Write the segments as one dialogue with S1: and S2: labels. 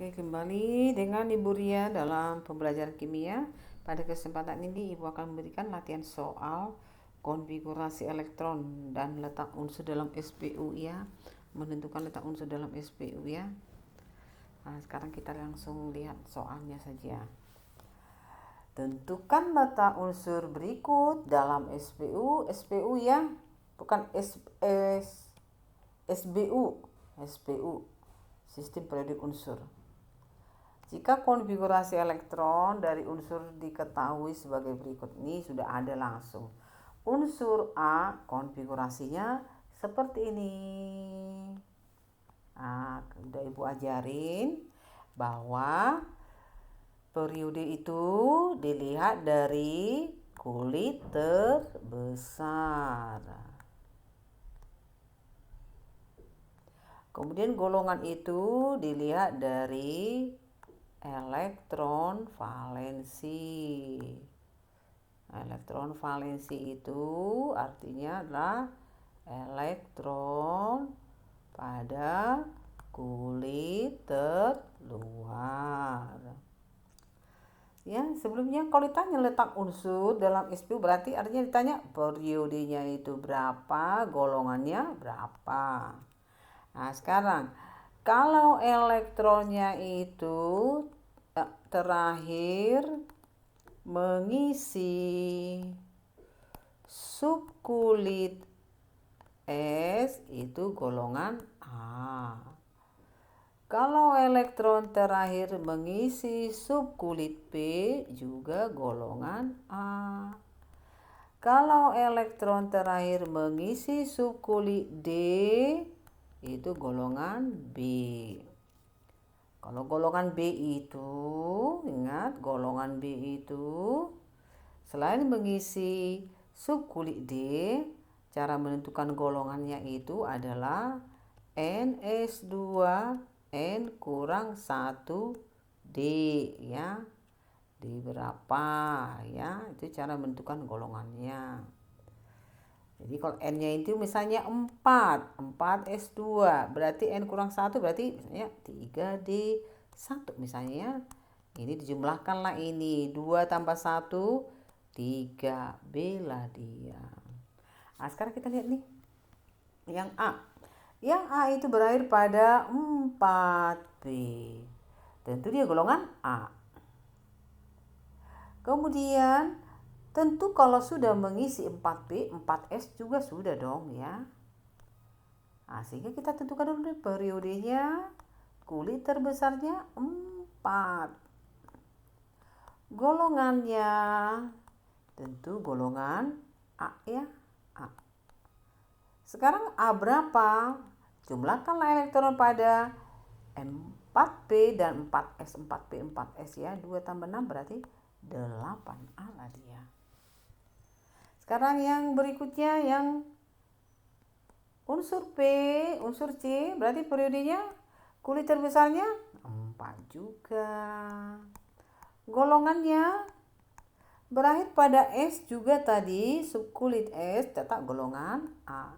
S1: Oke, kembali dengan Ibu Ria dalam pembelajaran kimia. Pada kesempatan ini Ibu akan memberikan latihan soal konfigurasi elektron dan letak unsur dalam SPU ya. Menentukan letak unsur dalam SPU ya. Nah, sekarang kita langsung lihat soalnya saja. Tentukan letak unsur berikut dalam SPU. SPU ya, bukan SBU. SPU, sistem periodik unsur. Jika konfigurasi elektron dari unsur diketahui sebagai berikut, ini sudah ada langsung. Unsur A konfigurasinya seperti ini. Nah, udah Ibu ajarin bahwa periode itu dilihat dari kulit terbesar. Kemudian golongan itu dilihat dari elektron valensi. Elektron valensi itu artinya adalah elektron pada kulit terluar. Ya, sebelumnya kalau ditanya letak unsur dalam SPU berarti artinya ditanya periodenya itu berapa, golongannya berapa. Nah, sekarang kalau elektronnya itu terakhir mengisi subkulit S itu golongan A. Kalau elektron terakhir mengisi subkulit P juga golongan A. Kalau elektron terakhir mengisi subkulit D itu golongan B. Kalau golongan B itu, ingat golongan B itu selain mengisi subkulit D, cara menentukan golongannya itu adalah NS2N kurang 1D ya. D berapa ya, itu cara menentukan golongannya. Jadi kalau N-nya itu misalnya 4S2, berarti N kurang 1 berarti misalnya 3D1 misalnya. Ini dijumlahkanlah ini, 2 tambah 1, 3B lah dia. Nah, sekarang kita lihat nih, yang A. Yang A itu berakhir pada 4B. Tentu dia golongan A. Kemudian tentu kalau sudah mengisi 4B, 4S juga sudah dong ya. Nah, sehingga kita tentukan dulu periodenya, kulit terbesarnya 4. Golongannya tentu golongan A ya, A. Sekarang A berapa? Jumlahkanlah elektron pada N4P dan 4S, 4P, 4S ya. 2 tambah 6 berarti 8A lah dia. Sekarang yang berikutnya yang unsur P, unsur C, berarti periodenya kulit terbesarnya 4 juga. Golongannya berakhir pada S juga tadi, subkulit S tetap golongan A.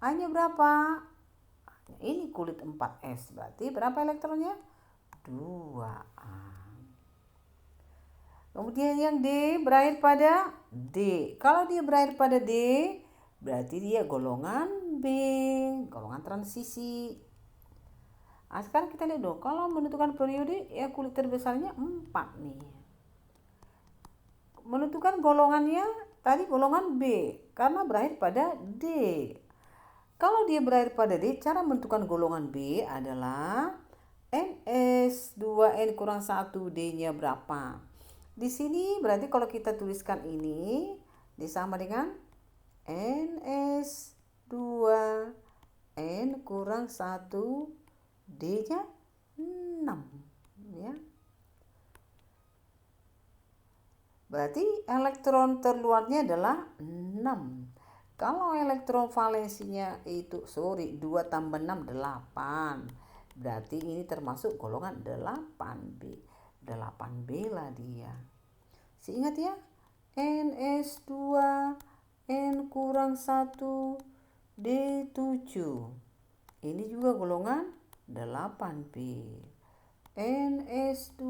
S1: A-nya berapa? Ini kulit 4S, berarti berapa elektronnya? 2A. Kemudian yang D berakhir pada D. Kalau dia berakhir pada D, berarti dia golongan B, golongan transisi. Nah, sekarang kita lihat dong, kalau menentukan periode ya kulit terbesarnya 4 nih. Menentukan golongannya tadi golongan B karena berakhir pada D. Kalau dia berakhir pada D, cara menentukan golongan B adalah NS2N kurang 1 D-nya berapa. Di sini berarti kalau kita tuliskan ini disama dengan NS2N kurang 1 D-nya 6 ya. Berarti elektron terluarnya adalah 6. Kalau elektron valensinya itu 2 tambah 6 8. Berarti ini termasuk golongan 8B. 8B lah dia. Ingat ya, NS2N kurang 1 D7. Ini juga golongan 8B. NS2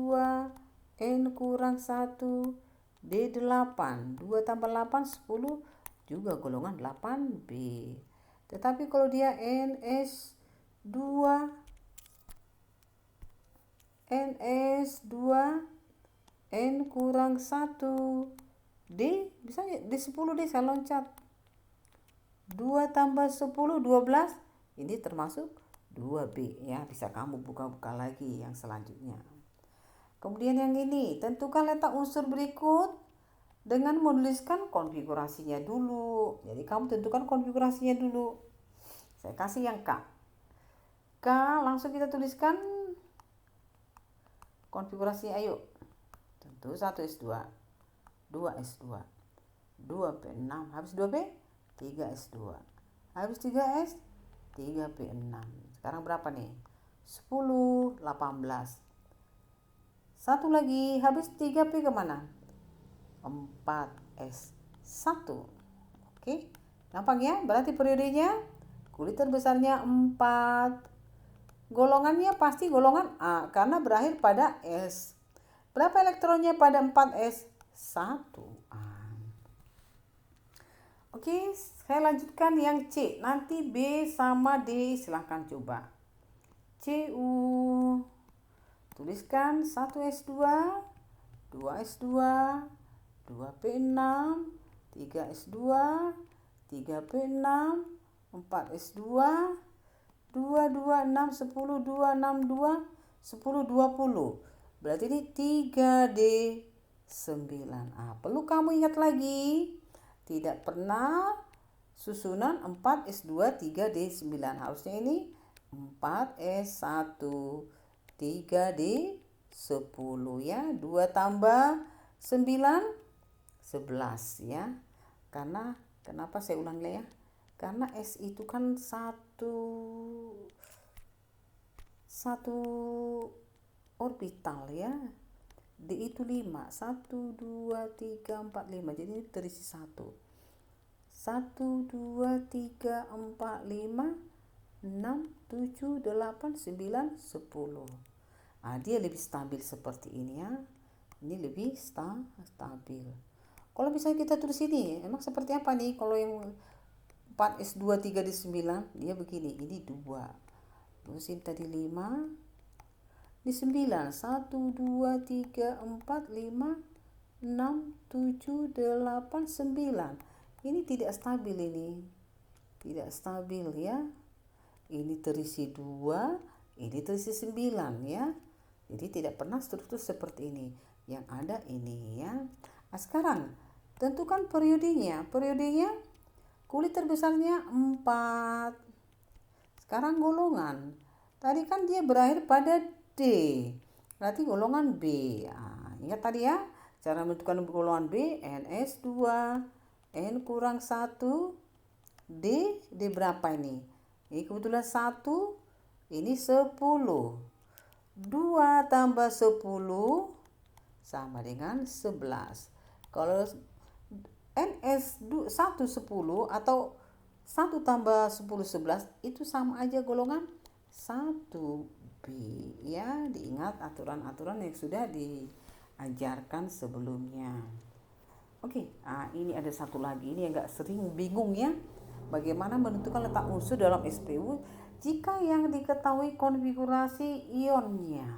S1: N kurang 1 D8. 2 tambah 8 10 juga golongan 8B. Tetapi kalau dia NS2 N kurang 1 D, bisa D10 D saya loncat. 2 tambah 10 12. Ini termasuk 2B ya. Bisa kamu buka-buka lagi yang selanjutnya. Kemudian yang ini, tentukan letak unsur berikut dengan menuliskan konfigurasinya dulu. Jadi kamu tentukan konfigurasinya dulu. Saya kasih yang K. K langsung kita tuliskan konfigurasinya, ayo. Tentu 1S2, 2S2, 2P6, habis 2P 3S2, habis 3S 3P6. Sekarang berapa nih? 10, 18. Satu lagi, habis 3P kemana? 4S1. Oke, gampang ya. Berarti periodenya kulit terbesarnya 4. Golongannya pasti golongan A karena berakhir pada S. Berapa elektronnya pada 4S? 1. Oke, saya lanjutkan yang C. Nanti B sama D silahkan coba. CU. Tuliskan 1S2, 2S2, 2P6, 3S2, 3P6, 4S2, 2, 2, 6, 10, 2, 6, 2, 10, 20. Berarti ini 3D9A. Perlu kamu ingat lagi, tidak pernah susunan 4S2, 3D9. Harusnya ini 4S1, 3D10 ya. 2 tambah 9, 11 ya. Karena, kenapa saya ulang ya? Karena S itu kan satu orbital ya. D itu 5. 1, 2, 3, 4, 5. Jadi ini terisi 1. 1, 2, 3, 4, 5, 6, 7, 8, 9, 10. Dia lebih stabil seperti ini ya. Ini lebih stabil. Kalau misalnya kita tulis ini, emang seperti apa nih? Kalau yang 4S2 3D9, dia begini. Ini 2. Terus ini tadi 5. Ini 9. 1, 2, 3, 4, 5, 6, 7, 8, 9. Ini tidak stabil ini. Tidak stabil ya. Ini terisi 2, ini terisi 9 ya. Jadi tidak pernah struktur seperti ini. Yang ada ini ya. Sekarang tentukan periodenya. Periodenya kulit terbesarnya 4. Sekarang golongan. Tadi kan dia berakhir pada D. Berarti golongan B. Ingat tadi ya. Cara menentukan golongan B. NS2. N kurang 1. D berapa ini? Ini kebetulan 1. Ini 10. 2 tambah 10 sama dengan 11. Kalau NS1 10 atau 1 tambah 10 11 itu sama aja golongan 1B ya. Diingat aturan-aturan yang sudah diajarkan sebelumnya. Oke, ini ada satu lagi, ini agak sering bingung ya. Bagaimana menentukan letak unsur dalam SPU jika yang diketahui konfigurasi ionnya.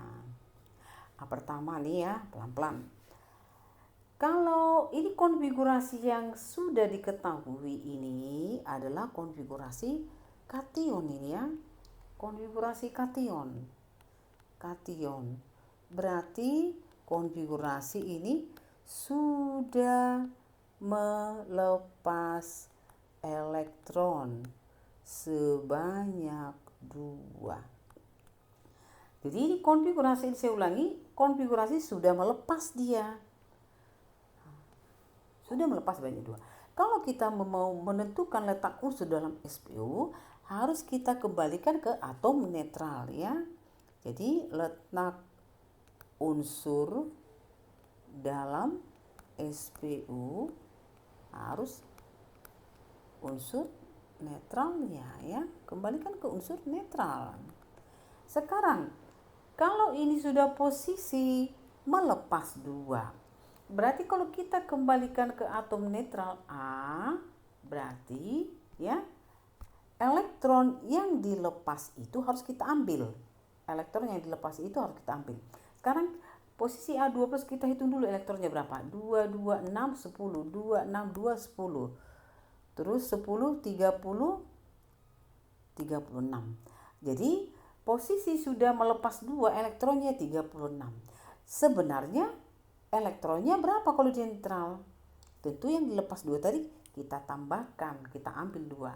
S1: Pertama nih ya, pelan-pelan. Kalau ini konfigurasi yang sudah diketahui ini adalah konfigurasi kation ini ya. Konfigurasi kation. Kation. Berarti konfigurasi ini sudah melepas elektron sebanyak 2. Jadi ini konfigurasi, saya ulangi, konfigurasi sudah melepas dia. Sudah melepas banyak 2. Kalau kita mau menentukan letak unsur dalam SPU, harus kita kembalikan ke atom netral ya. Jadi letak unsur dalam SPU harus unsur netralnya ya. Kembalikan ke unsur netral. Sekarang Kalau ini sudah posisi melepas 2, berarti kalau kita kembalikan ke atom netral A, berarti ya elektron yang dilepas itu harus kita ambil. Elektron yang dilepas itu harus kita ambil. Sekarang posisi A2 plus kita hitung dulu elektronnya berapa. 2, 2, 6, 10. 2, 6, 2, 10. Terus 10, 30, 36. Jadi posisi sudah melepas 2, elektronnya 36. Sebenarnya elektronnya berapa kalau di netral? Tentu yang dilepas 2 tadi kita tambahkan, kita ambil 2.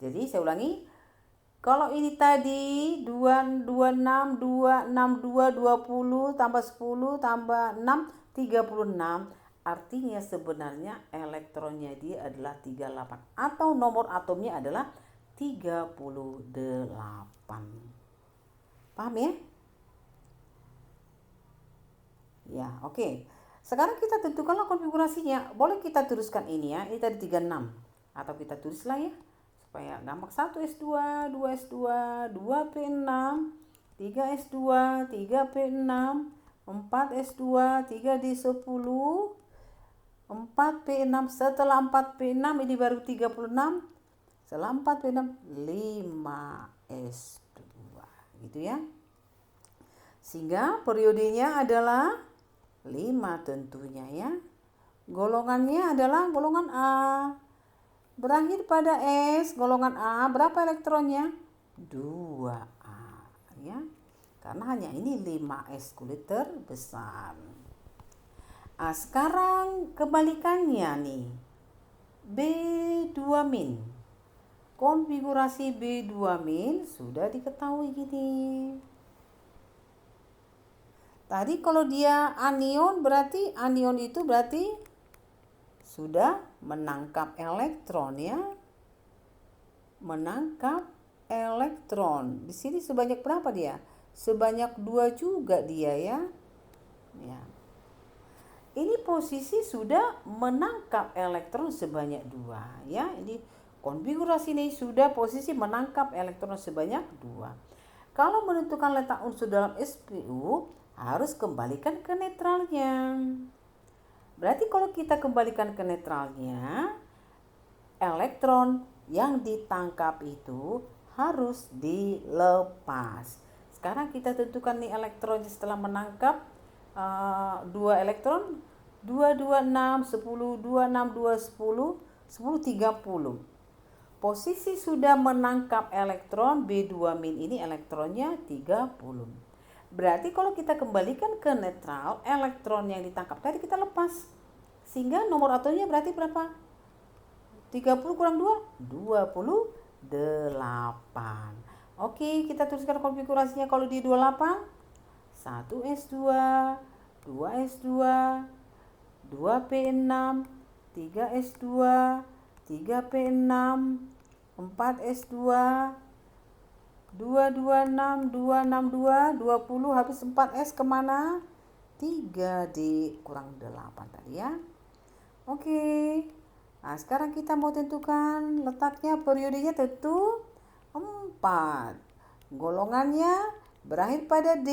S1: Jadi saya ulangi, kalau ini tadi 2, 26, 2, 6, 2, 20 tambah 10 tambah 6, 36. Artinya sebenarnya elektronnya dia adalah 38 atau nomor atomnya adalah 38. Paham ya? Ya, oke. Sekarang kita tentukanlah konfigurasinya. Boleh kita tuliskan ini ya. Ini tadi 36. Atau kita tulislah ya. Supaya gampang. 1S2, 2S2, 2P6, 3S2, 3P6, 4S2, 3D10, 4P6. Setelah 4P6 ini baru 36. Setelah 4P6, 5S2. Gitu ya. Sehingga periodenya adalah 5 tentunya ya. Golongannya adalah golongan A. Berakhir pada S, golongan A, berapa elektronnya? 2A ya. Karena hanya ini 5S kulit terbesar. Sekarang kebalikannya nih. B2-. Konfigurasi B2- sudah diketahui gini. Tadi kalau dia anion, berarti anion itu berarti sudah menangkap elektron ya. Menangkap elektron. Di sini sebanyak berapa dia? Sebanyak 2 juga dia ya. Ya. Ini posisi sudah menangkap elektron sebanyak 2 ya. Ini konfigurasi ini sudah posisi menangkap elektron sebanyak 2. Kalau menentukan letak unsur dalam SPU, harus kembalikan ke netralnya. Berarti kalau kita kembalikan ke netralnya, elektron yang ditangkap itu harus dilepas. Sekarang kita tentukan nih elektron setelah menangkap 2 elektron. 2, 2, 6, 10, 2, 6, 2, 10, 10, 30. Posisi sudah menangkap elektron B2- ini elektronnya 30. Berarti kalau kita kembalikan ke netral, elektron yang ditangkap tadi kita lepas. Sehingga nomor atomnya berarti berapa? 30 kurang 2? 28. Oke, kita tuliskan konfigurasinya kalau di 28. 1S2, 2S2, 2P6, 3S2, 3P6, 4S2, 226, 262, 20, habis 4S kemana? 3D kurang 8 tadi ya. Oke. Nah, sekarang kita mau tentukan letaknya, periodenya tentu 4. Golongannya berakhir pada D,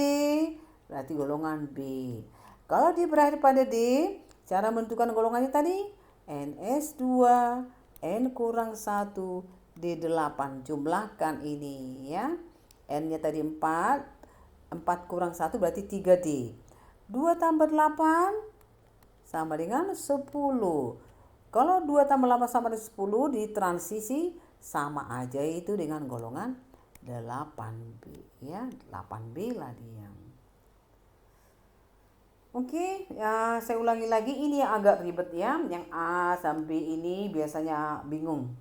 S1: berarti golongan B. Kalau dia berakhir pada D, cara menentukan golongannya tadi NS2, N kurang 1, D8. Jumlahkan ini ya. N-nya tadi 4, 4 kurang 1 berarti 3D. 2 tambah 8 sama dengan 10. Kalau 2 tambah 8 sama dengan 10, di transisi sama aja itu dengan golongan 8B ya. 8B lah dia. Oke, ya saya ulangi lagi, ini yang agak ribet ya. Yang A sampai B ini biasanya bingung.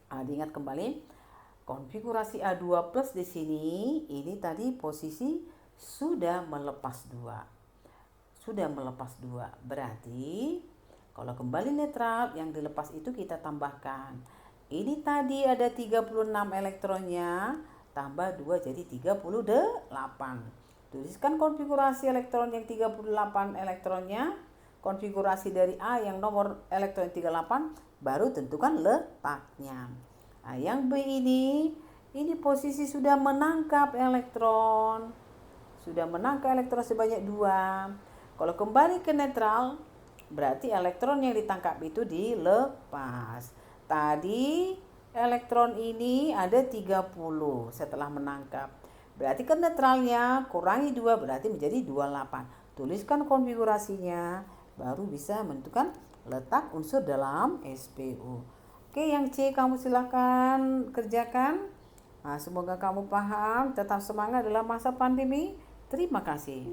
S1: Diingat kembali, konfigurasi A2 plus di sini, ini tadi posisi sudah melepas 2. Sudah melepas 2, berarti kalau kembali netral, yang dilepas itu kita tambahkan. Ini tadi ada 36 elektronnya, tambah 2 jadi 38. Tuliskan konfigurasi elektron yang 38 elektronnya, konfigurasi dari A yang nomor elektron 38, baru tentukan letaknya. Nah, yang B ini posisi sudah menangkap elektron. sudah menangkap elektron sebanyak 2. Kalau kembali ke netral, berarti elektron yang ditangkap itu dilepas. Tadi elektron ini ada 30 setelah menangkap. Berarti ke netralnya kurangi 2 berarti menjadi 28. Tuliskan konfigurasinya, baru bisa menentukan letak unsur dalam SPU. Oke, yang C kamu silakan kerjakan. Nah, semoga kamu paham, tetap semangat dalam masa pandemi. Terima kasih.